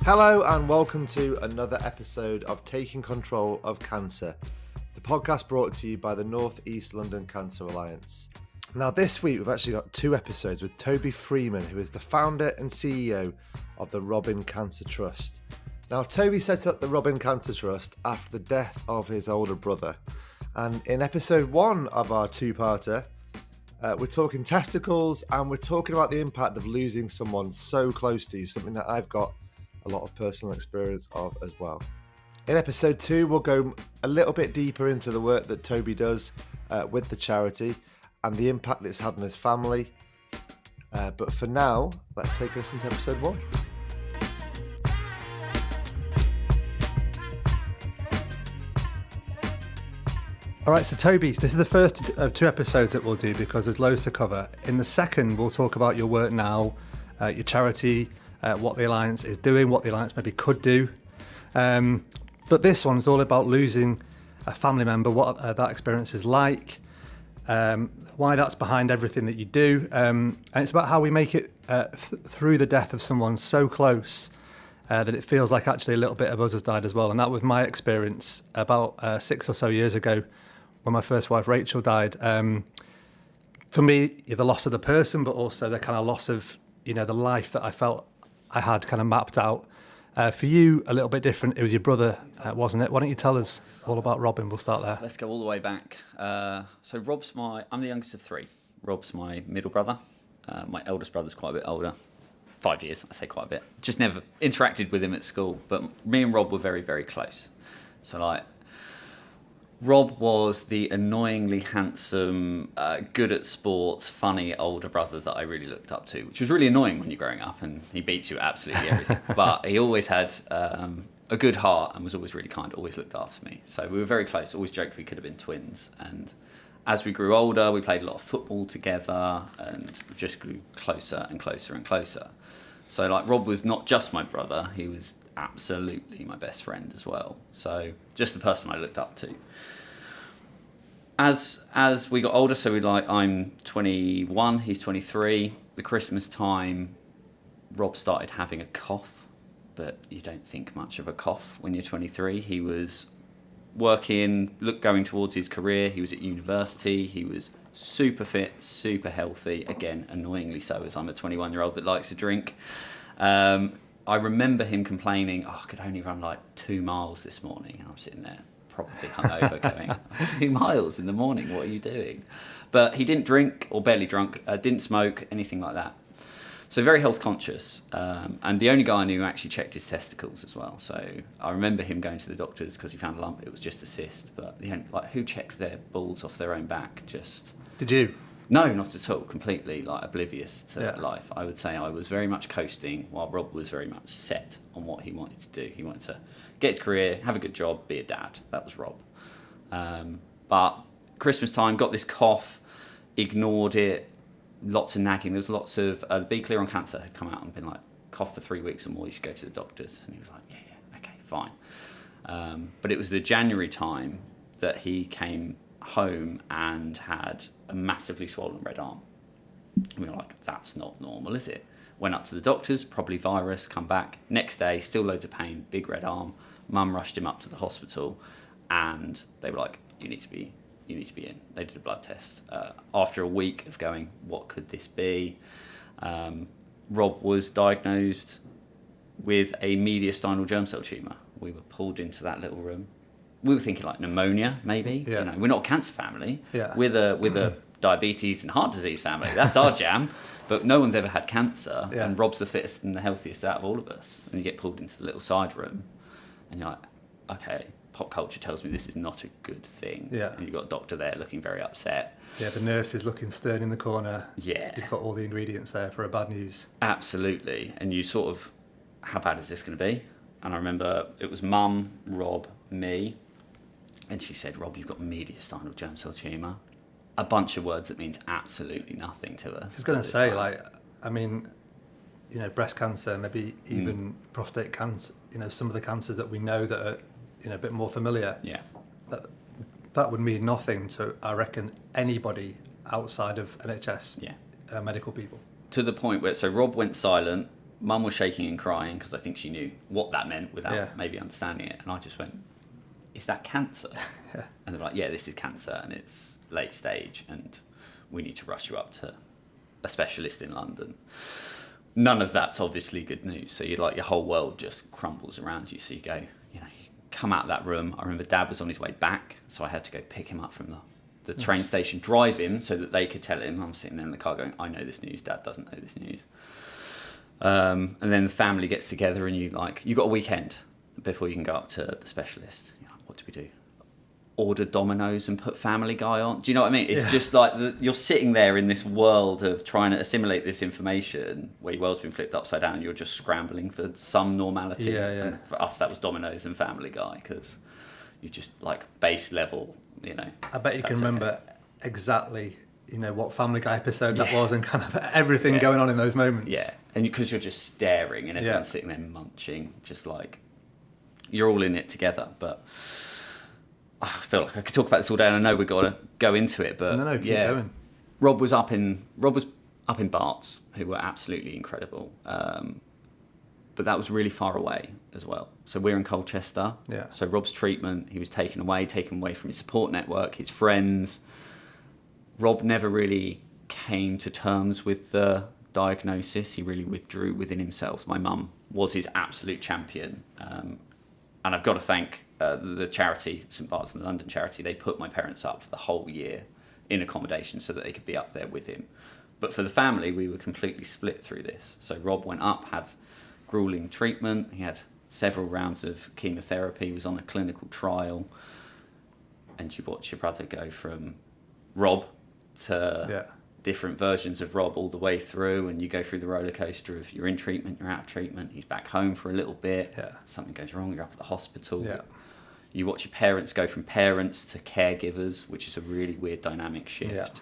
Hello and welcome to another episode of Taking Control of Cancer, the podcast brought to you by the North East London Cancer Alliance. Now this week we've actually got two episodes with Toby Freeman, who is the founder and CEO of the Robin Cancer Trust. Now Toby set up the Robin Cancer Trust after the death of his older brother, and in episode 1 of our two-parter, we're talking testicles and we're talking about the impact of losing someone so close to you, something that I've got a lot of personal experience of as well. In episode 2, we'll go a little bit deeper into the work that Toby does with the charity and the impact it's had on his family. But for now, let's take a listen to episode 1. All right, so Toby, this is the first of 2 episodes that we'll do because there's loads to cover. In the second, we'll talk about your work now, your charity, what the Alliance is doing, what the Alliance maybe could do. But this one is all about losing a family member, what that experience is like, why that's behind everything that you do. And it's about how we make it through the death of someone so close that it feels like actually a little bit of us has died as well. And that was my experience about 6 or so years ago when my first wife, Rachel, died. For me, the loss of the person, but also the kind of loss of, the life that I felt I had kind of mapped out. For you, a little bit different. It was your brother, wasn't it? Why don't you tell us all about Robin? We'll start there. Let's go all the way back. So Rob's I'm the youngest of 3. Rob's my middle brother. My eldest brother's quite a bit older. 5 years, I say quite a bit. Just never interacted with him at school. But me and Rob were very, very close. So Rob was the annoyingly handsome, good at sports, funny older brother that I really looked up to, which was really annoying when you're growing up and he beats you at absolutely everything. But he always had a good heart and was always really kind, always looked after me. So we were very close, always joked we could have been twins. And as we grew older, we played a lot of football together and just grew closer and closer and closer. So Rob was not just my brother, he was absolutely my best friend as well. So just the person I looked up to. As we got older, so I'm 21, he's 23. The Christmas time, Rob started having a cough, but you don't think much of a cough when you're 23. He was working, going towards his career. He was at university. He was super fit, super healthy. Again, annoyingly so, as I'm a 21-year-old that likes to drink. I remember him complaining, I could only run 2 miles this morning. And I'm sitting there probably hungover going, 2 miles in the morning, what are you doing? But he didn't drink or barely drunk, didn't smoke, anything like that. So very health conscious. And the only guy I knew who actually checked his testicles as well. So I remember him going to the doctors because he found a lump. It was just a cyst. But who checks their balls off their own back? Did you? No, not at all. Completely oblivious to life. I would say I was very much coasting while Rob was very much set on what he wanted to do. He wanted to get his career, have a good job, be a dad. That was Rob. But Christmas time, got this cough, ignored it, lots of nagging. There was lots of, Be Clear on Cancer had come out and been cough for 3 weeks or more, you should go to the doctors. And he was yeah, okay, fine. But it was the January time that he came home and had a massively swollen red arm. And we were that's not normal, is it? Went up to the doctors, probably virus, come back. Next day, still loads of pain, big red arm. Mum rushed him up to the hospital and they were you need to be in. They did a blood test. After a week of going, what could this be? Rob was diagnosed with a mediastinal germ cell tumour. We were pulled into that little room. We were thinking pneumonia, maybe. Yeah. We're not a cancer family. Yeah. We're the diabetes and heart disease family. That's our jam. But no one's ever had cancer, and Rob's the fittest and the healthiest out of all of us. And you get pulled into the little side room, and you're okay, pop culture tells me this is not a good thing. Yeah. And you've got a doctor there looking very upset. Yeah, the nurse is looking stern in the corner. Yeah. You've got all the ingredients there for a bad news. Absolutely. And you sort of, how bad is this going to be? And I remember it was Mum, Rob, me, and she said, Rob, you've got mediastinal germ cell tumour. A bunch of words that means absolutely nothing to us. I was going to say, breast cancer, maybe even prostate cancer, some of the cancers that we know that are, a bit more familiar. Yeah. That would mean nothing to, I reckon, anybody outside of NHS medical people. To the point where, so Rob went silent Mum was shaking and crying because I think she knew what that meant without maybe understanding it. And I just went, is that cancer? And they're like, yeah, this is cancer and it's late stage and we need to rush you up to a specialist in London. None of that's obviously good news. So you're like, your whole world just crumbles around you. So you go, you come out of that room. I remember Dad was on his way back, so I had to go pick him up from the train station, drive him so that they could tell him. I'm sitting there in the car going, I know this news, Dad doesn't know this news. And then the family gets together and you got a weekend before you can go up to the specialist. You're like, what do we do? Order Domino's and put Family Guy on? Do you know what I mean? It's just like you're sitting there in this world of trying to assimilate this information where your world's been flipped upside down. You're just scrambling for some normality. And for us, that was Domino's and Family Guy because you just like base level, I bet you can remember exactly, what Family Guy episode that was and kind of everything going on in those moments. Yeah, and because you're just staring and everyone's sitting there munching, just like you're all in it together. But I feel like I could talk about this all day, and I know we've got to go into it, but no, keep going. Rob was up in Barts, who were absolutely incredible, but that was really far away as well. So we're in Colchester. Yeah. So Rob's treatment, he was taken away from his support network, his friends. Rob never really came to terms with the diagnosis. He really withdrew within himself. My mum was his absolute champion, and I've got to thank the charity, St Bart's and the London charity. They put my parents up for the whole year in accommodation so that they could be up there with him. But for the family, we were completely split through this. So Rob went up, had grueling treatment. He had several rounds of chemotherapy, was on a clinical trial. And you watch your brother go from Rob to different versions of Rob all the way through, and you go through the roller coaster of you're in treatment, you're out of treatment, he's back home for a little bit, something goes wrong, you're up at the hospital. You watch your parents go from parents to caregivers, which is a really weird dynamic shift.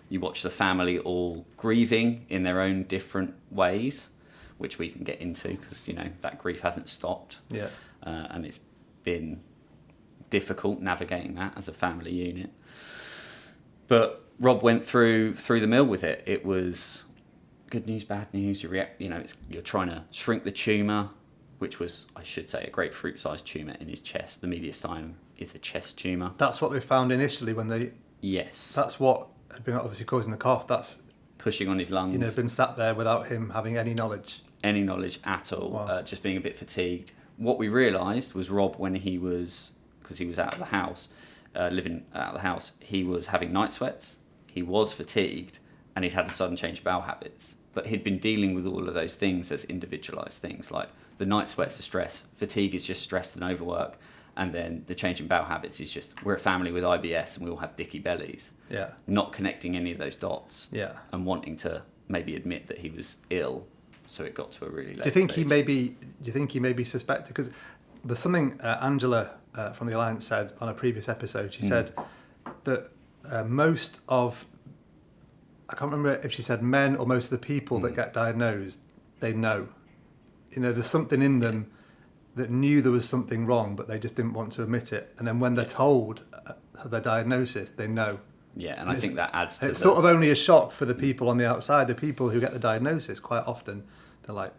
You watch the family all grieving in their own different ways, which we can get into because that grief hasn't stopped. And it's been difficult navigating that as a family unit. But Rob went through the mill with it. It was good news, bad news. You're trying to shrink the tumour, which was, I should say, a grapefruit-sized tumour in his chest. The mediastinum is a chest tumour. That's what they found initially when they... Yes. That's what had been obviously causing the cough. That's... pushing on his lungs. Been sat there without him having any knowledge. Any knowledge at all. Just being a bit fatigued. What we realised was Rob, when he was... because he was out of the house, living out of the house, he was having night sweats, he was fatigued, and he'd had a sudden change of bowel habits. But he'd been dealing with all of those things as individualised things, like the night sweats are stress, fatigue is just stress and overwork, and then the change in bowel habits is just, we're a family with IBS and we all have dicky bellies. Not connecting any of those dots. And wanting to maybe admit that he was ill, so it got to a really late stage. Do you think he may be suspected? Because there's something Angela from the Alliance said on a previous episode. She said that most of, I can't remember if she said men or most of the people that get diagnosed, they know. There's something in them that knew there was something wrong, but they just didn't want to admit it. And then when they're told their diagnosis, they know. And I think that adds to it's sort of only a shock for the people on the outside. The people who get the diagnosis, quite often, they're like,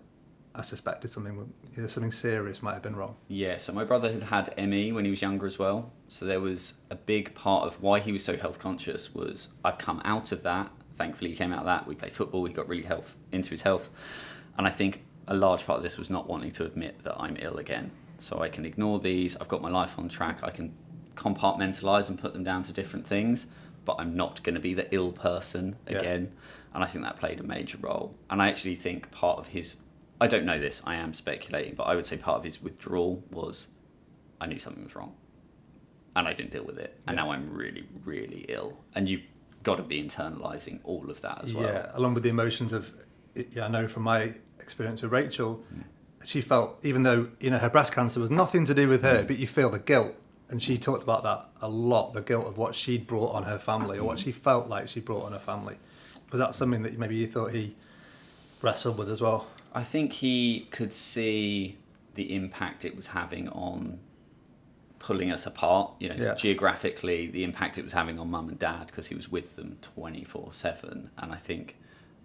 I suspected something serious might have been wrong. So my brother had ME when he was younger as well. So there was a big part of why he was so health conscious was I've come out of that. Thankfully, he came out of that. We played football. He got really into his health. And I think a large part of this was not wanting to admit that I'm ill again. So I can ignore these. I've got my life on track. I can compartmentalise and put them down to different things. But I'm not going to be the ill person again. And I think that played a major role. And I actually think part of his... I don't know this, I am speculating, but I would say part of his withdrawal was I knew something was wrong and I didn't deal with it. And now I'm really, really ill. And you've got to be internalising all of that as well. Yeah, along with the emotions of, I know from my experience with Rachel, she felt, even though, her breast cancer was nothing to do with her, but you feel the guilt. And she talked about that a lot, the guilt of what she'd brought on her family or what she felt like she brought on her family. Was that something that maybe you thought he wrestled with as well? I think he could see the impact it was having on pulling us apart, geographically, the impact it was having on mum and dad because he was with them 24/7. And I think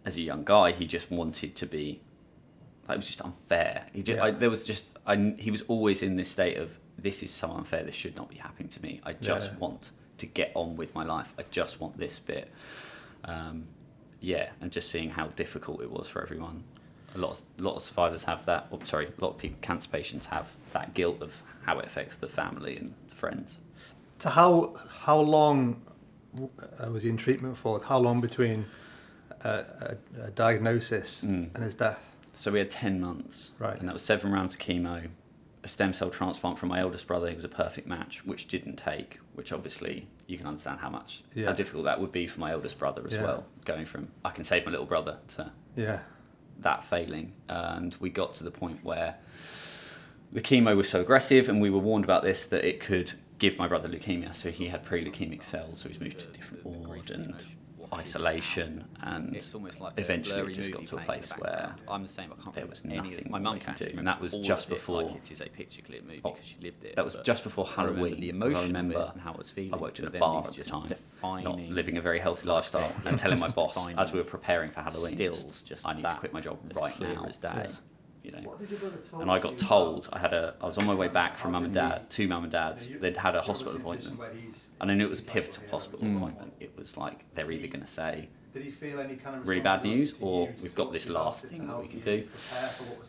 as a young guy, he just wanted to be Like, it was just unfair. He was always in this state of, this is so unfair, this should not be happening to me. I just want to get on with my life. I just want this bit. And just seeing how difficult it was for everyone. A lot of survivors have that. A lot of cancer patients have that guilt of how it affects the family and friends. So how long was he in treatment for? How long between a diagnosis and his death? So we had 10 months, right? And that was 7 rounds of chemo, a stem cell transplant from my eldest brother, who was a perfect match, which didn't take, which obviously you can understand how difficult that would be for my eldest brother as well, going from, I can save my little brother, to that failing. And we got to the point where the chemo was so aggressive, and we were warned about this, that it could give my brother leukemia. So he had pre-leukemic cells, so he's moved to a different ward and isolation, and eventually it just got to a place where there was nothing my mum could do, and that was just before that was just before Halloween. I remember I worked in a bar at the time, not living a very healthy lifestyle, and telling my boss as we were preparing for Halloween, I need to quit my job right now. And I got told, I was on my way back from two mum and dads. They'd had a hospital appointment, and I knew it was a pivotal hospital appointment. It was like, they're either going to say really bad news, or we've got this last thing that we can do.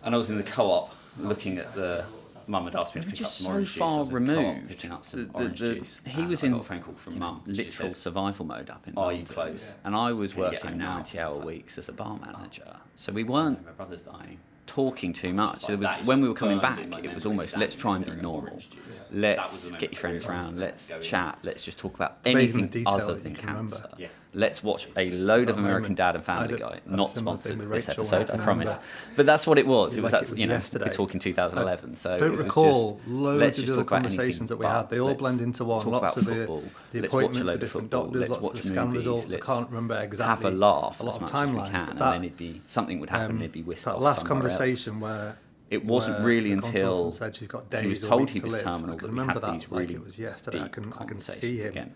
And I was in the co-op looking at the mum had asked me to pick up some orange juice. So far removed. Picking up some orange juice. He was in a phone call from mum, literal survival mode up in London. Are you close? And I was working 90-hour weeks as a bar manager, so we weren't. My brother's dying. Talking too much. So when we were coming back, it was almost, let's try and be normal. Let's get your friends around. Let's chat. Let's just talk about anything other than cancer. Let's watch a load of American Dad and Family Guy. Not sponsored this episode, I promise. But that's what it was. It was that, we're talking 2011. So I don't recall loads of the conversations that we had. They all blend into one. Lots of the appointments with different doctors, lots of the scan results. I can't remember exactly. Have a laugh, a lot of timelines. And then it'd be something would happen. It'd be whisked off. That last conversation where. It wasn't really until said she's got days he was told he was live. terminal. I can remember that these really like it was yesterday. I can see him again,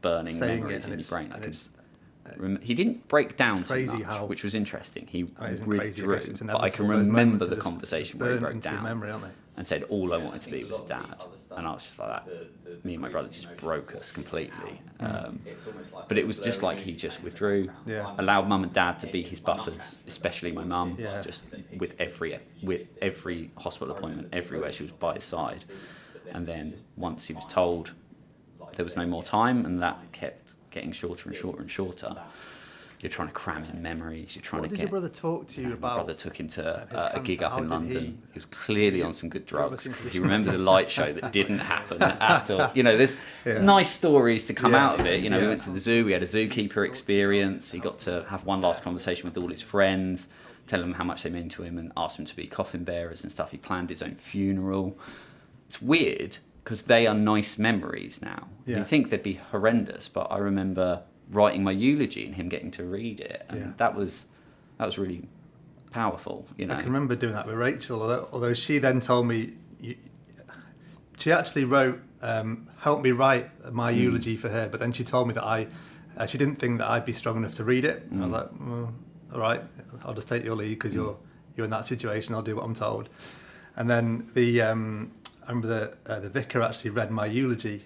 burning memories in your brain. He didn't break down too much, which was interesting. He withdrew, but I can remember the conversation where he broke down and said all I wanted to be was a dad, and I was just like that. Me and my brother just broke us completely. But it was just like he just withdrew, allowed mum and dad to be his buffers, especially my mum. Just with every hospital appointment, everywhere she was by his side. And then once he was told there was no more time, and that kept getting shorter and shorter and shorter. You're trying to cram in memories. You're trying to get. What did your brother talk to you about? My brother took him to a gig up in London. He was clearly on some good drugs. He remembers a light show that didn't happen at all. There's nice stories to come out of it. We went to the zoo. We had a zookeeper experience. He got to have one last conversation with all his friends, tell them how much they meant to him, and ask them to be coffin bearers and stuff. He planned his own funeral. It's weird, because they are nice memories now. You think they'd be horrendous, but I remember writing my eulogy and him getting to read it, and that was really powerful. I can remember doing that with Rachel, although she then told me she actually wrote helped me write my eulogy for her, but then she told me that she didn't think that I'd be strong enough to read it. And I was like, well, all right, I'll just take your lead because you're in that situation. I'll do what I'm told. And then I remember the vicar actually read my eulogy.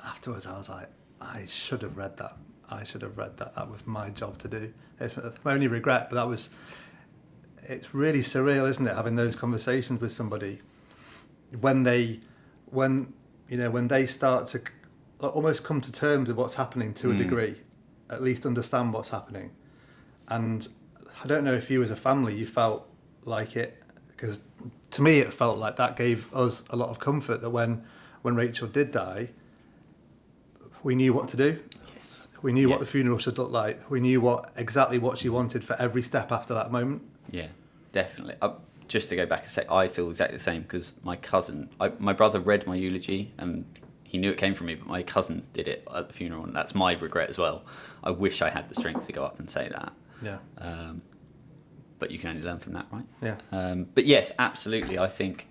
Afterwards, I was like, I should have read that. That was my job to do. It's my only regret, but it's really surreal, isn't it? Having those conversations with somebody when they start to almost come to terms with what's happening to a degree, at least understand what's happening. And I don't know if you as a family, you felt like it, because to me it felt like that gave us a lot of comfort that when Rachel did die, we knew what to do. Yes. We knew what the funeral should look like. We knew exactly what she wanted for every step after that moment. Yeah, definitely. Just to go back a sec, I feel exactly the same, because my brother read my eulogy and he knew it came from me, but my cousin did it at the funeral, and that's my regret as well. I wish I had the strength to go up and say that. Yeah. But you can only learn from that, right? Yeah. But yes, absolutely. I think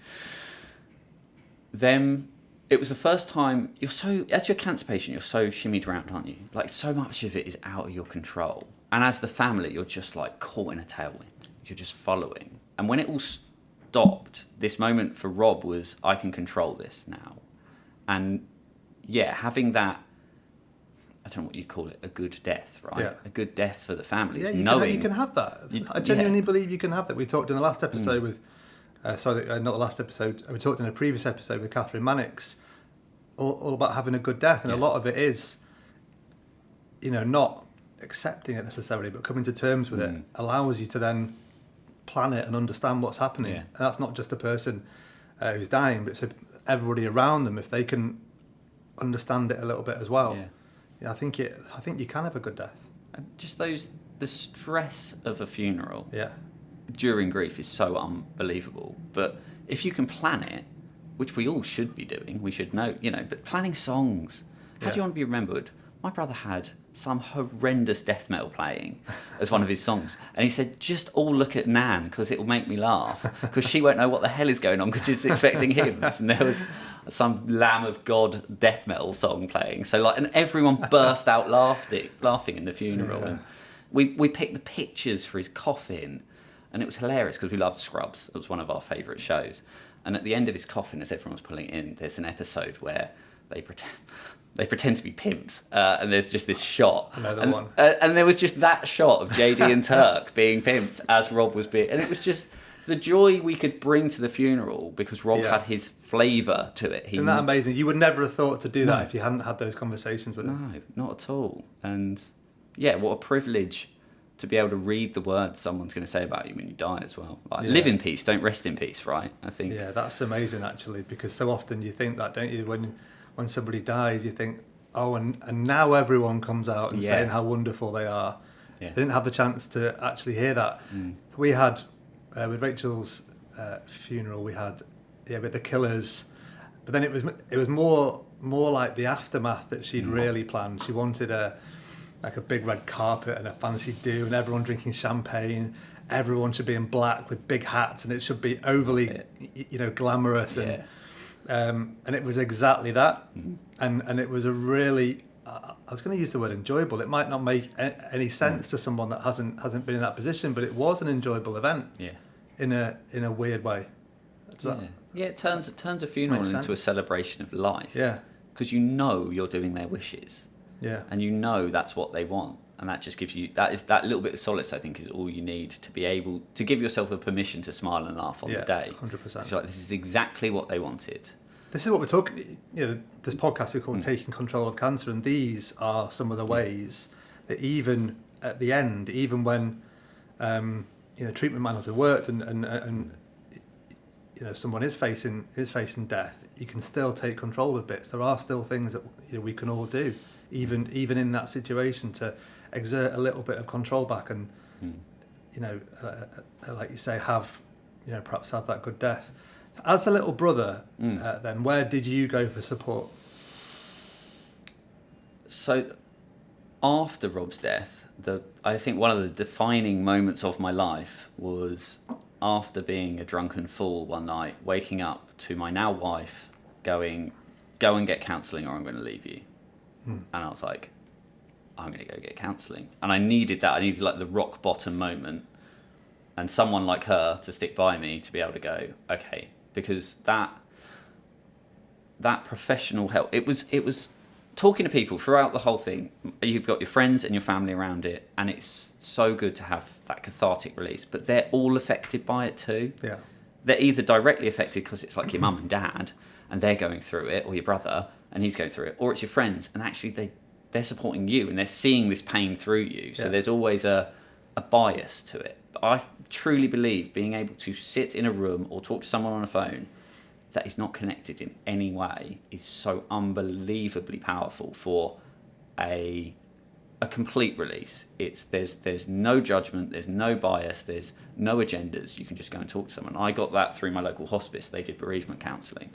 it was the first time as you're a cancer patient, you're so shimmied around, aren't you? Like, so much of it is out of your control. And as the family, you're just like caught in a tailwind. You're just following. And when it all stopped, this moment for Rob was, I can control this now. And yeah, having that, I don't know what you call it, a good death, right? Yeah. A good death for the families. Yeah, you can have that. I genuinely believe you can have that. We talked in the last episode with, not the last episode, we talked in a previous episode with Catherine Mannix, all about having a good death. And a lot of it is, not accepting it necessarily, but coming to terms with it allows you to then plan it and understand what's happening. And that's not just the person who's dying, but it's everybody around them, if they can understand it a little bit as well. I think you can have a good death. And just the stress of a funeral during grief is so unbelievable. But if you can plan it, which we all should be doing, we should know, but planning songs. How do you want to be remembered? My brother had some horrendous death metal playing as one of his songs. And he said, just all look at Nan because it will make me laugh. Because she won't know what the hell is going on because she's expecting hymns. And there was some Lamb of God death metal song playing. So and everyone burst out laughing in the funeral. And we picked the pictures for his coffin. And it was hilarious because we loved Scrubs. It was one of our favourite shows. And at the end of his coffin, as everyone was pulling it in, there's an episode where they pretend to be pimps, and there's just this shot. One. And there was just that shot of JD and Turk being pimps as Rob was being... And it was just the joy we could bring to the funeral because Rob had his flavour to it. Isn't that amazing? You would never have thought to do that if you hadn't had those conversations with him. No, not at all. And yeah, what a privilege to be able to read the words someone's going to say about you when you die as well. Live in peace, don't rest in peace, right? I think. Yeah, that's amazing actually, because so often you think that, don't you? When somebody dies, you think, oh, and now everyone comes out and saying how wonderful they are. They didn't have the chance to actually hear that. We had, with Rachel's funeral, we had the Killers, but then it was more like the aftermath that she'd really planned. She wanted a big red carpet and a fancy do, and everyone drinking champagne. Everyone should be in black with big hats, and it should be overly, glamorous. And it was exactly that. And it was a really, I was going to use the word enjoyable. It might not make any sense to someone that hasn't been in that position, but it was an enjoyable event. In a weird way. It turns a funeral into a celebration of life. Because you're doing their wishes. And that's what they want. And that just gives you that little bit of solace, I think, is all you need to be able to give yourself the permission to smile and laugh on the day. 100%. It's like, this is exactly what they wanted. This is what we're talking. This podcast is called "Taking Control of Cancer," and these are some of the ways that even at the end, even when treatment might not have worked, and someone is facing death, you can still take control of bits. There are still things that we can all do, even in that situation, to exert a little bit of control back, and like you say, perhaps have that good death. As a little brother, then where did you go for support? So after Rob's death, I think one of the defining moments of my life was after being a drunken fool one night, waking up to my now wife going, "Go and get counselling or I'm going to leave you." And I was like, I'm going to go get counselling. And I needed that. I needed the rock bottom moment and someone like her to stick by me to be able to go, okay, because that professional help, it was talking to people throughout the whole thing. You've got your friends and your family around it, and it's so good to have that cathartic release, but they're all affected by it too. They're either directly affected because it's like your mum and dad and they're going through it, or your brother and he's going through it, or it's your friends and actually they're supporting you and they're seeing this pain through you. So there's always a bias to it. But I truly believe being able to sit in a room or talk to someone on a phone that is not connected in any way is so unbelievably powerful for a complete release. There's no judgment, there's no bias, there's no agendas. You can just go and talk to someone. I got that through my local hospice. They did bereavement counselling.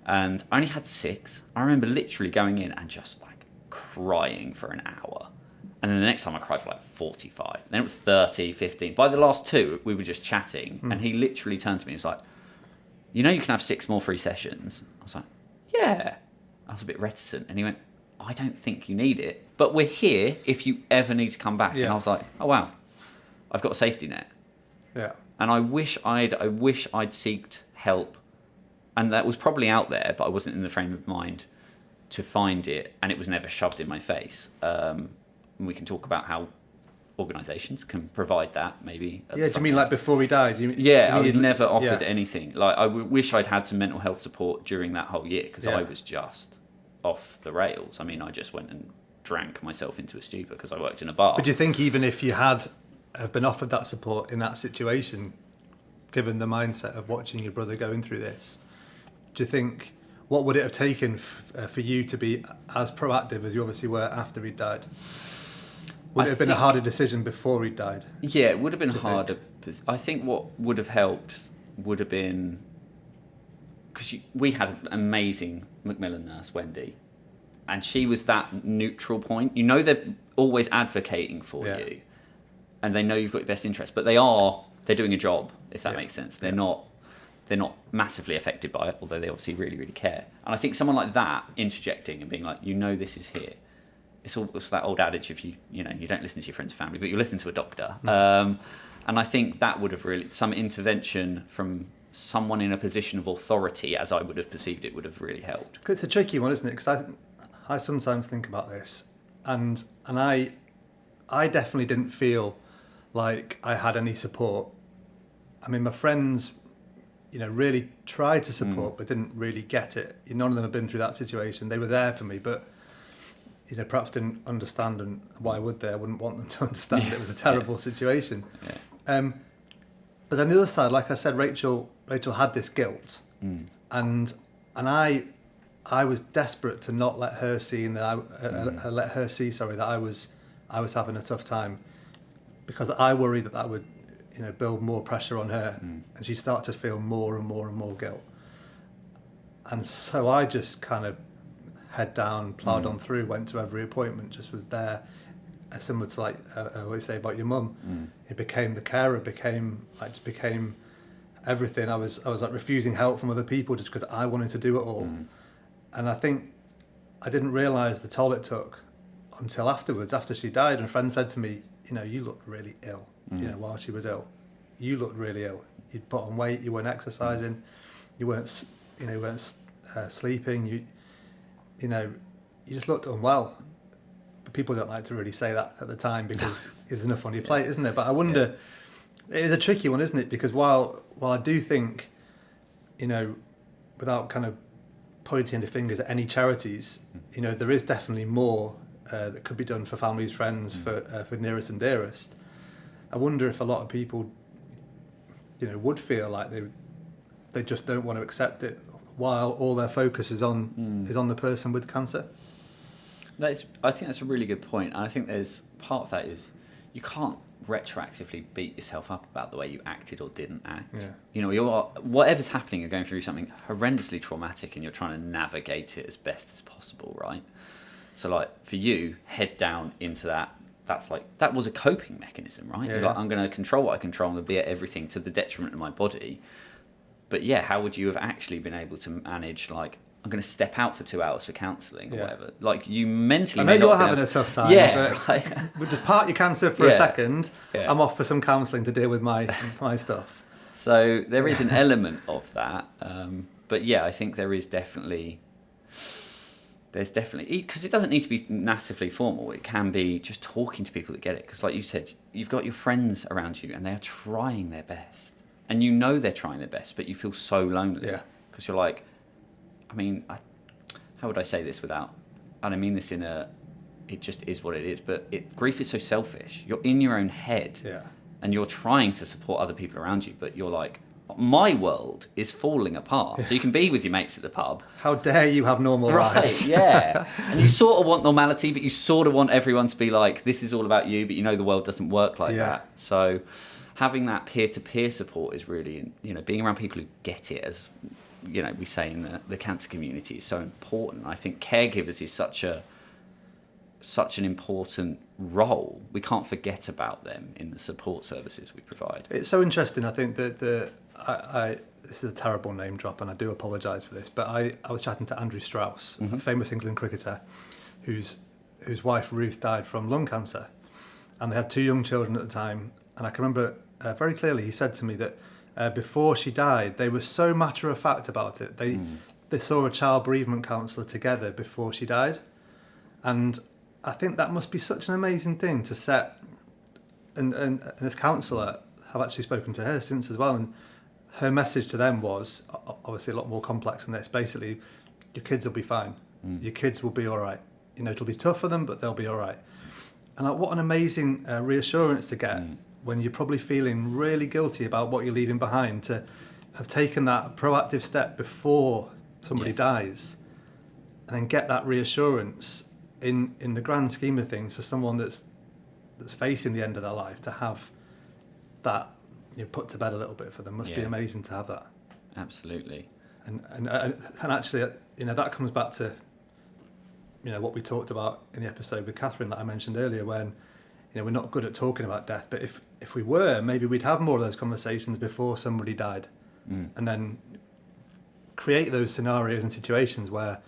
And I only had 6. I remember literally going in and just crying for an hour. And then the next time I cried for 45. Then it was 30, 15. By the last 2, we were just chatting. And he literally turned to me and was like, you can have 6 more free sessions. I was like, yeah. I was a bit reticent. And he went, I don't think you need it, but we're here if you ever need to come back. And I was like, oh, wow, I've got a safety net. And I wish I'd seeked help, and that was probably out there, but I wasn't in the frame of mind to find it, and it was never shoved in my face. And we can talk about how organisations can provide that, maybe. Yeah, do you mean like before he died? I was never offered anything. Like, I wish I'd had some mental health support during that whole year, because I was just off the rails. I mean, I just went and drank myself into a stupor because I worked in a bar. But do you think even if you have been offered that support in that situation, given the mindset of watching your brother going through this, do you think, what would it have taken for you to be as proactive as you obviously were after he died? Would it have been a harder decision before he died? Yeah, it would have been harder. I think what would have helped would have been, because we had an amazing Macmillan nurse, Wendy, and she was that neutral point. You know, they're always advocating for you, and they know you've got your best interest, but they're doing a job, if that makes sense. They're not massively affected by it, although they obviously really, really care. And I think someone like that interjecting and being like, this is here. It's that old adage of you don't listen to your friends and family, but you listen to a doctor. And I think that would have really, some intervention from someone in a position of authority, as I would have perceived it, would have really helped. It's a tricky one, isn't it? Because I sometimes think about this, and I definitely didn't feel like I had any support. I mean, my friends, really tried to support, but didn't really get it. None of them have been through that situation. They were there for me, but perhaps didn't understand, and why would they? I wouldn't want them to understand. It was a terrible situation. Yeah. But then the other side, like I said, Rachel had this guilt, and I was desperate to not let her see, and that I was having a tough time, because I worried that would build more pressure on her, and she'd start to feel more and more and more guilt. And so I just kind of head down, ploughed on through, went to every appointment, just was there. Similar to like I always say about your mum, it became the carer, became everything. I was like refusing help from other people just because I wanted to do it all. And I think I didn't realise the toll it took until afterwards, after she died. And a friend said to me, you looked really ill. While she was ill, you looked really ill. You'd put on weight, you weren't exercising, you weren't sleeping. You just looked unwell. But people don't like to really say that at the time, because there's enough on your plate, isn't there? But I wonder, it is a tricky one, isn't it? Because while I do think, without kind of pointing the fingers at any charities, there is definitely more that could be done for families, friends, for nearest and dearest. I wonder if a lot of people, would feel like they just don't want to accept it, while all their focus is on the person with cancer. I think that's a really good point. And I think there's part of that is you can't retroactively beat yourself up about the way you acted or didn't act. Whatever's happening, you're going through something horrendously traumatic, and you're trying to navigate it as best as possible, right? So like for you, head down into that. That was a coping mechanism, right? You're like, I'm going to control what I control, I'm going to be at everything to the detriment of my body. But how would you have actually been able to manage, like, I'm going to step out for 2 hours for counselling or whatever? Like, you mentally... I know you're having a tough time, but we'll just park your cancer for a second. Yeah. I'm off for some counselling to deal with my stuff. So there is an element of that. But I think there's definitely, because it doesn't need to be massively formal. It can be just talking to people that get it. Because like you said, you've got your friends around you and they are trying their best. And they're trying their best, but you feel so lonely. Because you're like, how would I say this without, and I mean this it just is what it is, but grief is so selfish. You're in your own head and you're trying to support other people around you, but you're like, my world is falling apart. So you can be with your mates at the pub. How dare you have normal lives? And you sort of want normality, but you sort of want everyone to be like, this is all about you, but the world doesn't work like that. So having that peer-to-peer support is really, being around people who get it, as we say in the cancer community, is so important. I think caregivers is such an important role. We can't forget about them in the support services we provide. It's so interesting. I think that this is a terrible name drop, and I do apologise for this, but I was chatting to Andrew Strauss, a famous England cricketer, whose wife Ruth died from lung cancer, and they had 2 young children at the time. And I can remember very clearly. He said to me that before she died, they were so matter of fact about it. They saw a child bereavement counsellor together before she died, and I think that must be such an amazing thing to set. And this counsellor, have actually spoken to her since as well, and her message to them was obviously a lot more complex than this. Basically, your kids will be fine. Your kids will be all right. You know, it'll be tough for them, but they'll be all right. And what an amazing reassurance to get when you're probably feeling really guilty about what you're leaving behind, to have taken that proactive step before somebody dies, and then get that reassurance in the grand scheme of things for someone that's facing the end of their life, to have that put to bed a little bit for them must be amazing to have that. Absolutely. And actually, that comes back to what we talked about in the episode with Catherine that I mentioned earlier, when we're not good at talking about death, but if we were, maybe we'd have more of those conversations before somebody died, and then create those scenarios and situations where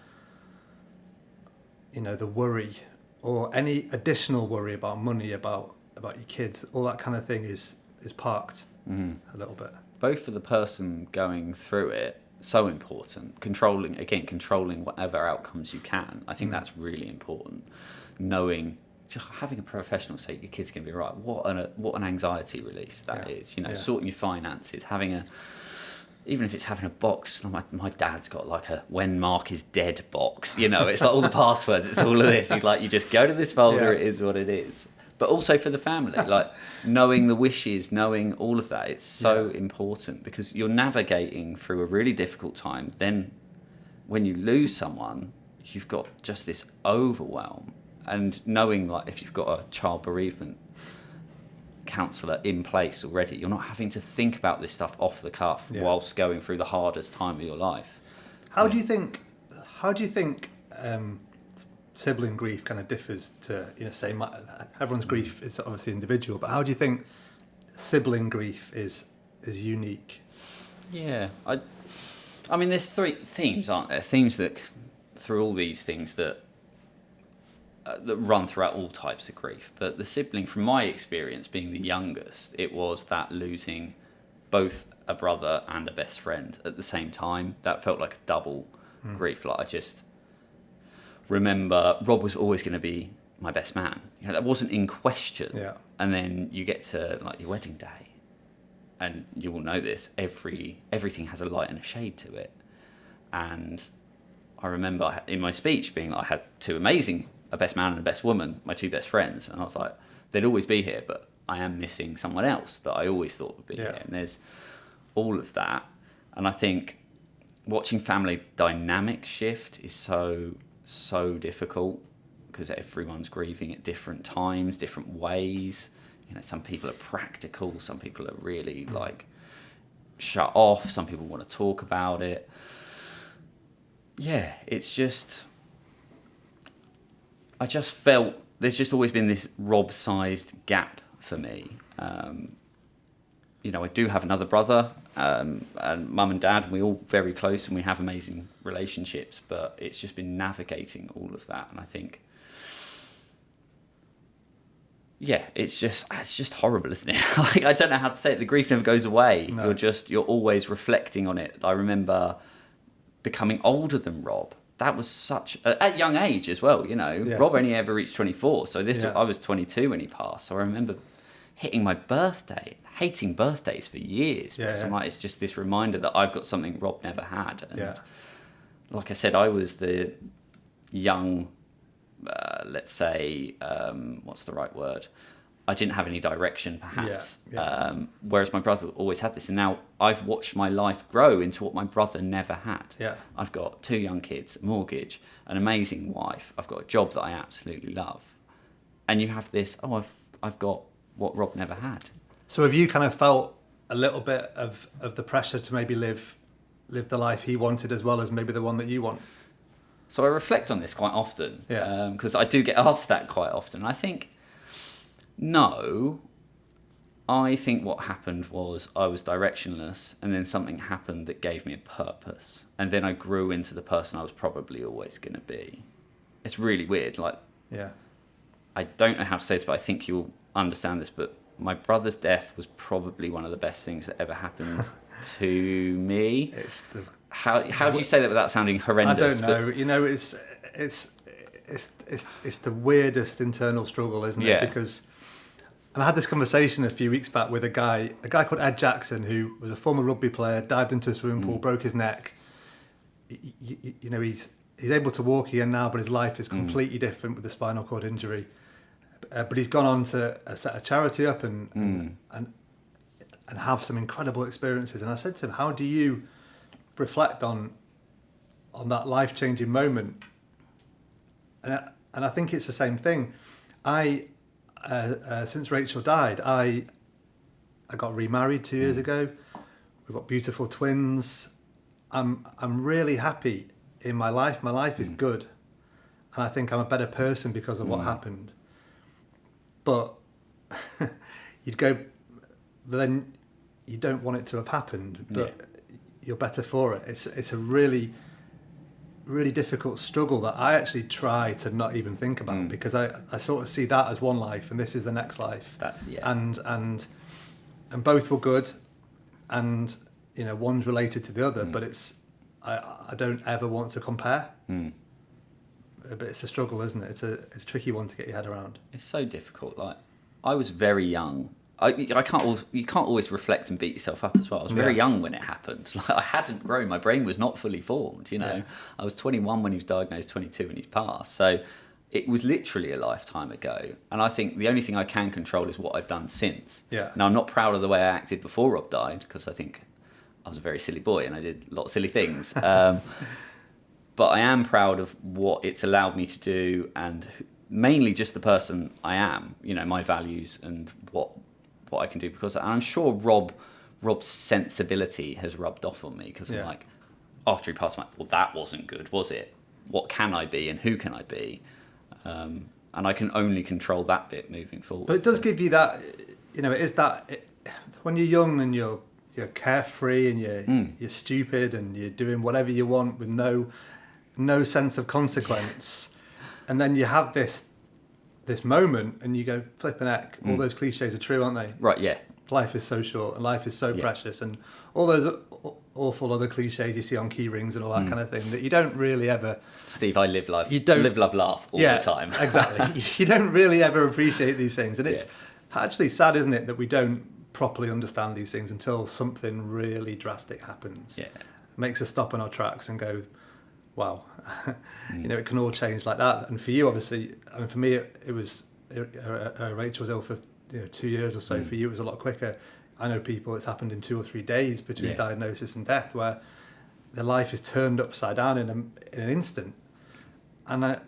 the worry or any additional worry about money, about your kids, all that kind of thing is parked a little bit. Both for the person going through it, so important. Controlling whatever outcomes you can. I think that's really important. Knowing, just having a professional say your kid's going to be right. What an anxiety release that is. Sorting your finances, even if it's having a box. My dad's got like a "when Mark is dead" box. It's like all the passwords. It's all of this. He's like, you just go to this folder. It is what it is. But also for the family, like knowing the wishes, knowing all of that, it's so important, because you're navigating through a really difficult time. Then when you lose someone, you've got just this overwhelm. And knowing, like, if you've got a child bereavement counsellor in place already, you're not having to think about this stuff off the cuff whilst going through the hardest time of your life. How do you think sibling grief kind of differs to, say, everyone's grief is obviously individual, but how do you think sibling grief is unique? Yeah, I mean, there's three themes, aren't there? Themes that, through all these things that run throughout all types of grief. But the sibling, from my experience, being the youngest, it was that losing both a brother and a best friend at the same time. That felt like a double grief. Like, I just remember Rob was always going to be my best man. That wasn't in question. Yeah. And then you get to like your wedding day, and you will know this. Everything has a light and a shade to it. And I remember in my speech being like, I had a best man and a best woman, my two best friends, and I was like, they'd always be here, but I am missing someone else that I always thought would be here. And there's all of that. And I think watching family dynamic shift is so difficult, because everyone's grieving at different times, different ways. Some people are practical, some people are really like shut off, some people want to talk about it. It's just, I just felt there's just always been this Rob-sized gap for me. I do have another brother, and mum and dad, and we're all very close and we have amazing relationships, but it's just been navigating all of that. And I think, it's just horrible, isn't it? Like, I don't know how to say it. The grief never goes away. No. You're always reflecting on it. I remember becoming older than Rob. That was such at young age as well. Rob only ever reached 24, so I was 22 when he passed. So I remember hitting my birthday, hating birthdays for years. Because I'm like, it's just this reminder that I've got something Rob never had. And like I said, I was the young, let's say, what's the right word? I didn't have any direction, perhaps. Whereas my brother always had this. And now I've watched my life grow into what my brother never had. I've got 2 young kids, a mortgage, an amazing wife. I've got a job that I absolutely love. And you have this, I've got what Rob never had. So have you kind of felt a little bit of the pressure to maybe live the life he wanted as well as maybe the one that you want? So I reflect on this quite often, because I do get asked that quite often. I think, no, I think what happened was I was directionless, and then something happened that gave me a purpose. And then I grew into the person I was probably always going to be. It's really weird. Like, I don't know how to say this, but I think you'll understand this. But my brother's death was probably one of the best things that ever happened to me. How do you say that without sounding horrendous? I don't know. You know, it's the weirdest internal struggle, isn't it? Because, and I had this conversation a few weeks back with a guy called Ed Jackson, who was a former rugby player, dived into a swimming pool, broke his neck. You know, he's able to walk again now, but his life is completely different with the spinal cord injury. But he's gone on to set a charity up and have some incredible experiences. And I said to him, how do you reflect on that life-changing moment? And I think it's the same thing. Since Rachel died, I got remarried 2 years ago. We've got beautiful twins. I'm really happy in my life. My life is good, and I think I'm a better person because of what happened. But but then you don't want it to have happened, but you're better for it. It's a really, really difficult struggle that I actually try to not even think about, because I sort of see that as one life and this is the next life. And both were good, and you know, one's related to the other, but I don't ever want to compare. But it's a struggle, isn't it? It's a tricky one to get your head around. It's so difficult. Like, I was very young. You can't always reflect and beat yourself up as well. I was very young when it happened. Like, I hadn't grown. My brain was not fully formed. You know, I was 21 when he was diagnosed, 22 when he's passed. So it was literally a lifetime ago. And I think the only thing I can control is what I've done since. Yeah. Now, I'm not proud of the way I acted before Rob died, because I think I was a very silly boy and I did a lot of silly things. But I am proud of what it's allowed me to do, and mainly just the person I am, you know, my values and what I can do, because I'm sure Rob's sensibility has rubbed off on me, because I'm like, after he passed, I'm like, well, that wasn't good, was it? What can I be and who can I be? And I can only control that bit moving forward. But it does give you that, you know, when you're young and you're carefree and you're stupid and you're doing whatever you want with no sense of consequence, and then you have this moment and you go, flipping heck, all those cliches are true, aren't they? Right, yeah. Life is so short and life is so precious, and all those awful other cliches you see on key rings and all that kind of thing that you don't really ever... Steve, I live life. You don't live, love, laugh all the time. Exactly. You don't really ever appreciate these things, and it's actually sad, isn't it, that we don't properly understand these things until something really drastic happens. Yeah. Makes us stop in our tracks and go, wow, you know, it can all change like that. And for you, obviously, I mean, for me, it was, Rachel was ill for 2 years or so. For you, it was a lot quicker. I know people, it's happened in 2 or 3 days between diagnosis and death, where their life is turned upside down in an instant. And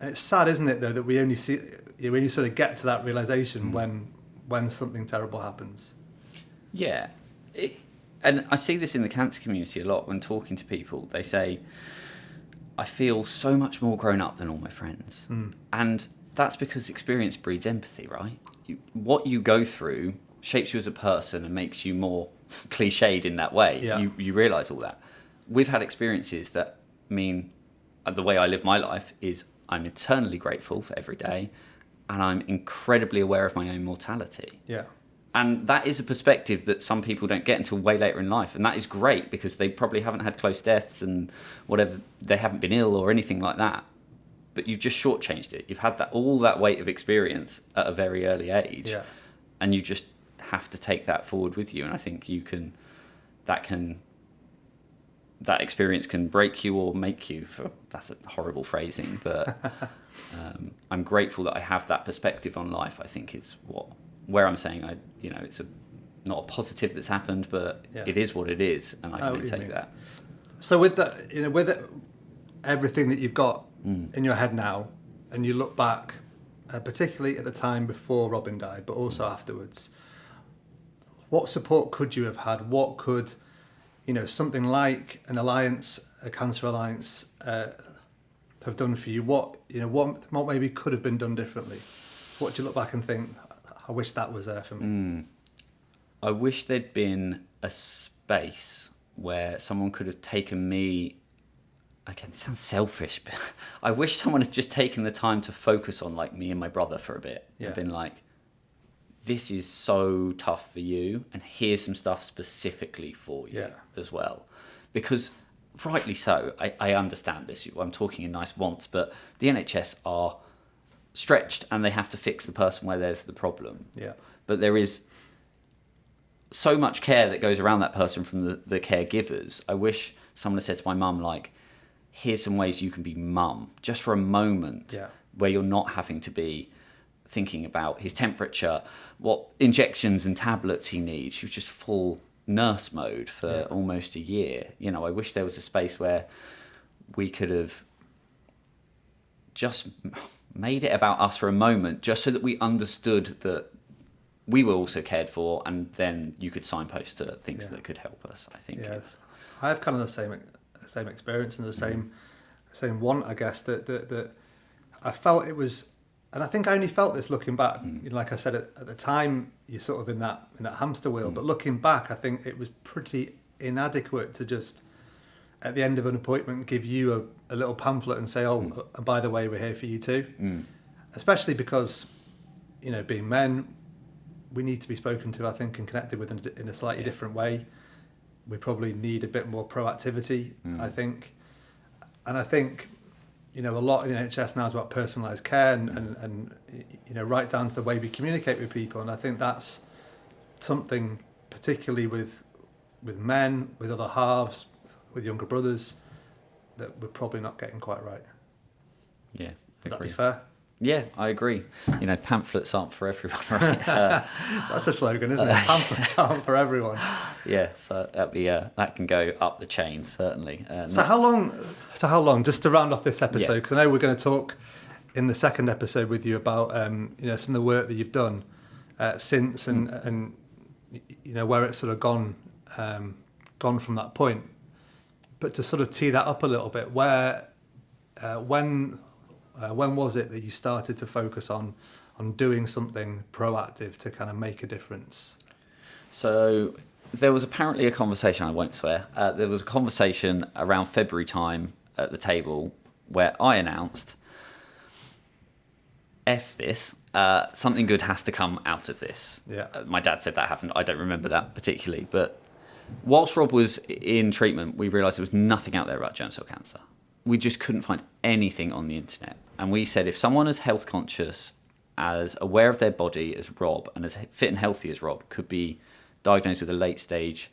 it's sad, isn't it, though, that we only sort of get to that realization when something terrible happens. Yeah. And I see this in the cancer community a lot when talking to people. They say, I feel so much more grown up than all my friends. And that's because experience breeds empathy, right? What you go through shapes you as a person and makes you more cliched in that way. Yeah. You realise all that. We've had experiences that mean the way I live my life is I'm eternally grateful for every day, and I'm incredibly aware of my own mortality. Yeah. And that is a perspective that some people don't get until way later in life. And that is great, because they probably haven't had close deaths and whatever, they haven't been ill or anything like that. But you've just shortchanged it. You've had all that weight of experience at a very early age. Yeah. And you just have to take that forward with you. And I think that experience can break you or make you. That's a horrible phrasing, but I'm grateful that I have that perspective on life. I think is where I'm saying it's not a positive that's happened, but it is what it is, and I can take that. So with that, with everything that you've got in your head now, and you look back, particularly at the time before Robin died, but also afterwards, what support could you have had? What could something like an alliance, a cancer alliance, have done for you? What maybe could have been done differently? What do you look back and think, I wish that was there for me? I wish there'd been a space where someone could have taken me. Again, it sounds selfish, but I wish someone had just taken the time to focus on like me and my brother for a bit. And been like, this is so tough for you, and here's some stuff specifically for you as well. Because rightly so, I understand this. I'm talking in nice wants, but the NHS are stretched and they have to fix the person where there's the problem. Yeah. But there is so much care that goes around that person from the caregivers. I wish someone had said to my mum, like, here's some ways you can be mum, just for a moment, where you're not having to be thinking about his temperature, what injections and tablets he needs. She was just full nurse mode for almost a year. You know, I wish there was a space where we could have just made it about us for a moment, just so that we understood that we were also cared for, and then you could signpost to things that could help us. I think. Yes, I have kind of the same experience and the same want, I guess, that I felt it was. And I think I only felt this looking back. You know, like I said, at the time, you're sort of in that hamster wheel. But looking back, I think it was pretty inadequate to just, at the end of an appointment, give you a little pamphlet and say, oh, and by the way, we're here for you too. Especially because, you know, being men, we need to be spoken to, I think, and connected with in a slightly different way. We probably need a bit more proactivity, I think. And I think, you know, a lot of the NHS now is about personalised care and you know, right down to the way we communicate with people. And I think that's something, particularly with men, with other halves, with younger brothers, that we're probably not getting quite right. Yeah. Would that be fair? Yeah, I agree. You know, pamphlets aren't for everyone, right? That's a slogan, isn't it? Pamphlets aren't for everyone. Yeah, so that can go up the chain, certainly. So how long? Just to round off this episode, because I know we're going to talk in the second episode with you about you know, some of the work that you've done since, and you know, where it's sort of gone from that point. But to sort of tee that up a little bit, when was it that you started to focus on doing something proactive to kind of make a difference? So there was apparently a conversation, I won't swear, there was a conversation around February time at the table where I announced, F this, something good has to come out of this. Yeah. My dad said that happened. I don't remember that particularly. But whilst Rob was in treatment, we realised there was nothing out there about germ cell cancer. We just couldn't find anything on the internet. And we said, if someone as health conscious, as aware of their body as Rob, and as fit and healthy as Rob, could be diagnosed with a late stage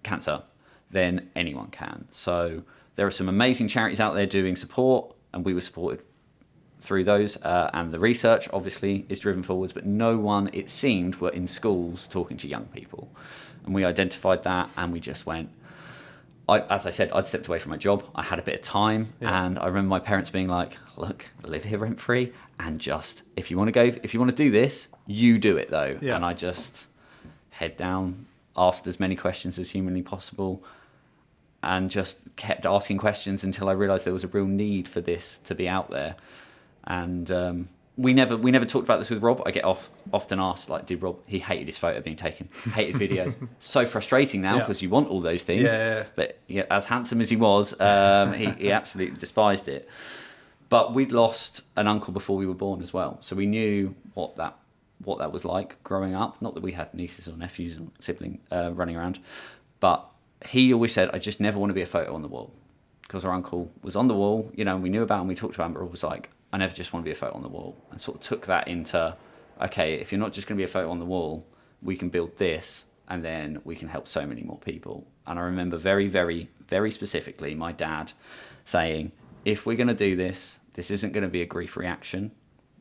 cancer, then anyone can. So there are some amazing charities out there doing support, and we were supported through those. And the research, obviously, is driven forwards, but no one, it seemed, were in schools talking to young people. And we identified that, and we just went, as I said, I'd stepped away from my job. I had a bit of time, and I remember my parents being like, "Look, live here rent free, and just if you want to do this, you do it though." Yeah. And I just head down, asked as many questions as humanly possible, and just kept asking questions until I realised there was a real need for this to be out there. And we never talked about this with Rob. I get often asked, like, did Rob, he hated his photo being taken, hated videos. So frustrating now, because you want all those things. Yeah. But as handsome as he was, he absolutely despised it. But we'd lost an uncle before we were born as well. So we knew what that was like growing up. Not that we had nieces or nephews and sibling running around. But he always said, I just never want to be a photo on the wall. Because our uncle was on the wall, you know, and we knew about him, we talked about him, but Rob was like, I never just want to be a photo on the wall, and sort of took that into, okay, if you're not just going to be a photo on the wall, we can build this, and then we can help so many more people. And I remember very, very, very specifically my dad saying, if we're going to do this, this isn't going to be a grief reaction.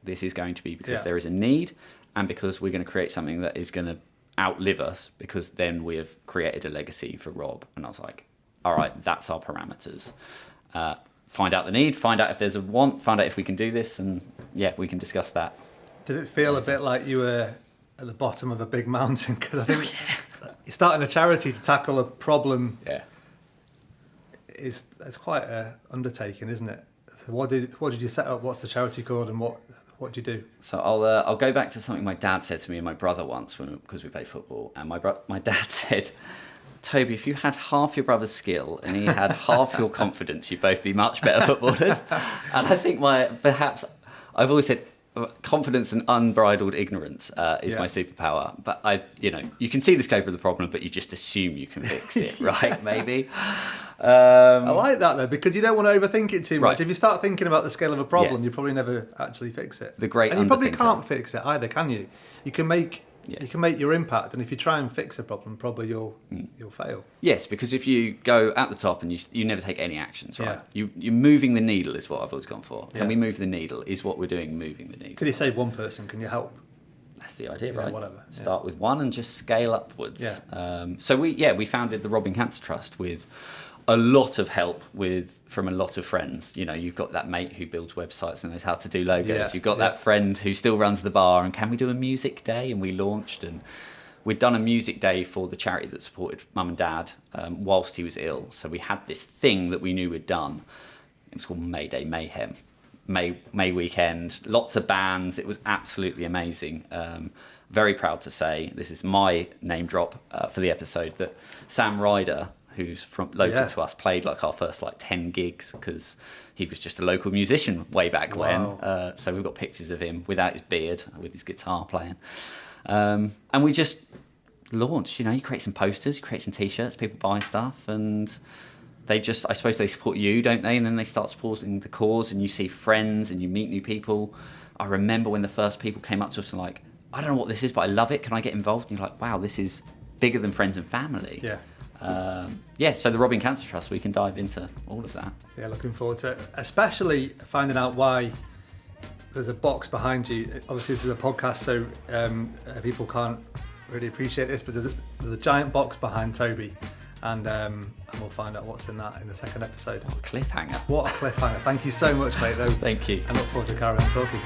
This is going to be because there is a need, and because we're going to create something that is going to outlive us, because then we have created a legacy for Rob. And I was like, all right, that's our parameters. Find out the need, find out if there's a want, find out if we can do this, and we can discuss that. Did it feel a bit like you were at the bottom of a big mountain? Because I think you're starting a charity to tackle a problem. Yeah, it's quite an undertaking, isn't it? So what did you set up? What's the charity called, and what did you do? So I'll go back to something my dad said to me and my brother once because we played football, and my dad said, Toby, if you had half your brother's skill and he had half your confidence, you'd both be much better footballers. And I think I've always said, confidence and unbridled ignorance is my superpower. But you can see the scope of the problem, but you just assume you can fix it, right? Maybe. I like that though, because you don't want to overthink it too much. Right. If you start thinking about the scale of a problem, you probably never actually fix it. The great and you probably underthinker. can't fix it either, can you? You can make your impact, and if you try and fix a problem, probably you'll fail. Yes, because if you go at the top and you never take any actions, right? Yeah. You're moving the needle is what I've always gone for. Can Yeah. we move the needle? Is what we're doing moving the needle? Could you save one person? Can you help? That's the idea, You know, right? whatever. Yeah. Start with one and just scale upwards. Yeah. So we founded the Robbing Cancer Trust with a lot of help from a lot of friends. You've got that mate who builds websites and knows how to do logos. Yeah. You've got that friend who still runs the bar and can we do a music day? And we launched, and we'd done a music day for the charity that supported mum and dad whilst he was ill. So we had this thing that we knew we'd done. It was called May Day Mayhem. May weekend, lots of bands. It was absolutely amazing. Very proud to say, this is my name drop for the episode, that Sam Ryder, who's from local to us, played like our first 10 gigs because he was just a local musician way back when. So we've got pictures of him without his beard, with his guitar playing. And we just launched, you create some posters, you create some t-shirts, people buy stuff, and I suppose they support you, don't they? And then they start supporting the cause, and you see friends and you meet new people. I remember when the first people came up to us and I don't know what this is, but I love it. Can I get involved? And you're like, wow, this is bigger than friends and family. Yeah. So the Robbing Cancer Trust, we can dive into all of that. Yeah, looking forward to it. Especially finding out why there's a box behind you. Obviously, this is a podcast, so people can't really appreciate this, but there's a giant box behind Toby, and we'll find out what's in that in the second episode. What a cliffhanger. What a cliffhanger. Thank you so much, mate, though. Thank you. I look forward to carrying on talking.